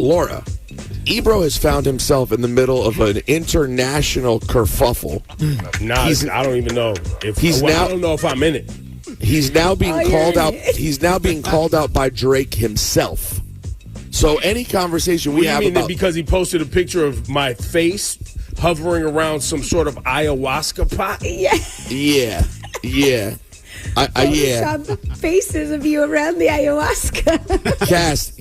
Laura, Ebro has found himself in the middle of an international kerfuffle. I don't even know I don't know if I'm in it. He's now being called out. He's now being called out by Drake himself. So any conversation we have about because he posted a picture of my face hovering around some sort of ayahuasca pot. Yeah. Yeah. Saw the faces of you around the ayahuasca.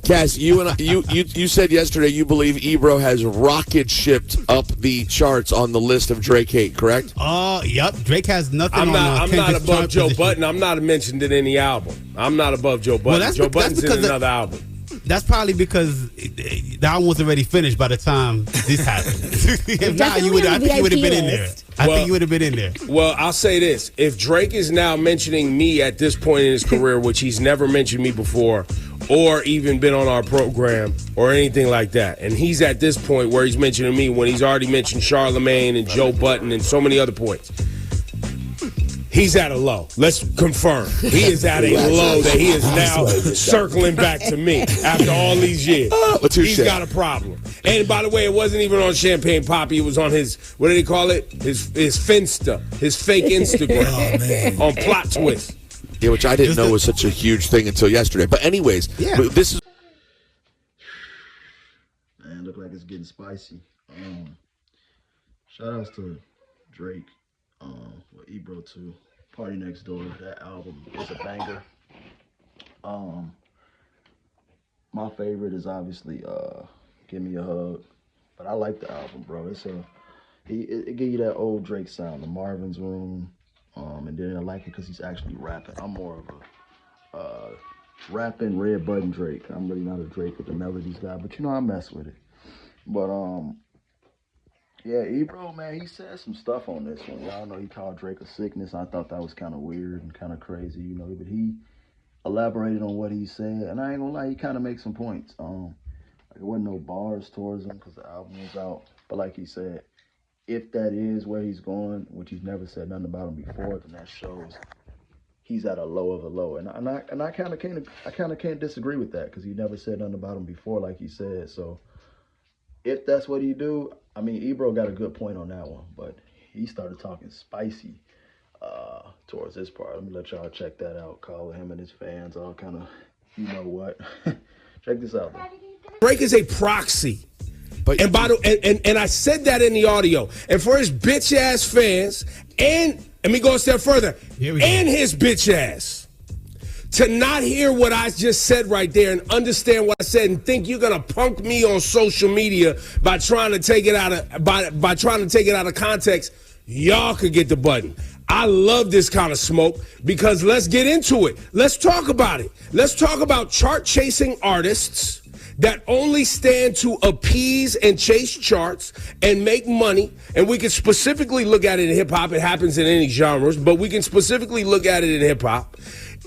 Cass, you said yesterday you believe Ebro has rocket shipped up the charts on the list of Drake hate, correct? Yep. Drake has nothing. I'm not above Joe Budden. I'm not mentioned in any album. I'm not above Joe Budden. Well, Joe Budden's in another album. That's probably because the album was already finished by the time this happened. If not, I think you would have been in there. I think you would have been in there. Well, I'll say this. If Drake is now mentioning me at this point in his career, which he's never mentioned me before, or even been on our program or anything like that, and he's at this point where he's mentioning me when he's already mentioned Charlemagne and Joe Budden and so many other points, he's at a low. Let's confirm. He is at a low that he is now circling back to me after all these years. He's got a problem. And by the way, it wasn't even on Champagne Poppy. It was on his, what did he call it? His Finsta, his fake Instagram on Plot Twist. Yeah, which I didn't know was such a huge thing until yesterday. But anyways, this is... Man, look like it's getting spicy. Shout outs to Drake. Ebro too. Party Next Door. That album is a banger. My favorite is obviously Give Me a Hug, but I like the album, bro. It give you that old Drake sound, the Marvin's Room, and then I like it because he's actually rapping. I'm more of a rapping red button Drake. I'm really not a Drake with the melodies guy, but I mess with it. But yeah, Ebro, man, he said some stuff on this one. Y'all know he called Drake a sickness. I thought that was kind of weird and kind of crazy, but he elaborated on what he said, and I ain't gonna lie, he kind of makes some points. There wasn't no bars towards him because the album was out, but like he said, if that is where he's going, which he's never said nothing about him before, then that shows he's at a low of a low, and I kind of can't disagree with that because he never said nothing about him before, like he said. So if that's what he do, I mean, Ebro got a good point on that one, but he started talking spicy towards this part. Let me let y'all check that out. Call him and his fans all kind of, what. Check this out, though. Drake is a proxy. And I said that in the audio. And for his bitch ass fans, and let me go a step further, and his bitch ass, to not hear what I just said right there and understand what I said and think you're gonna punk me on social media by trying to take it out of by trying to take it out of context, y'all could get the button. I love this kind of smoke because let's get into it. Let's talk about it. Let's talk about chart-chasing artists that only stand to appease and chase charts and make money. And we can specifically look at it in hip-hop. It happens in any genres, but we can specifically look at it in hip-hop.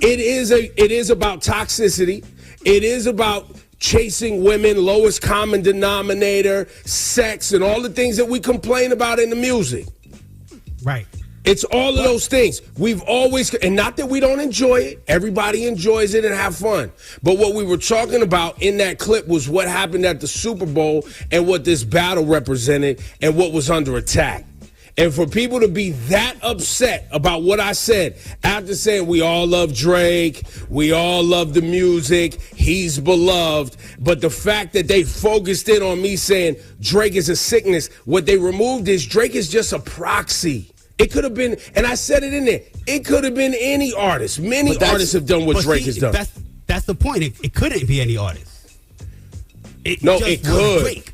It is about toxicity. It is about chasing women, lowest common denominator, sex, and all the things that we complain about in the music. Right. It's all of those things. We've always, and not that we don't enjoy it. Everybody enjoys it and have fun. But what we were talking about in that clip was what happened at the Super Bowl and what this battle represented and what was under attack. And for people to be that upset about what I said after saying we all love Drake, we all love the music, he's beloved, but the fact that they focused in on me saying Drake is a sickness, what they removed is Drake is just a proxy. It could have been, and I said it in there, it could have been any artist. Many artists have done what Drake has done. That's the point. It couldn't be any artist. It could.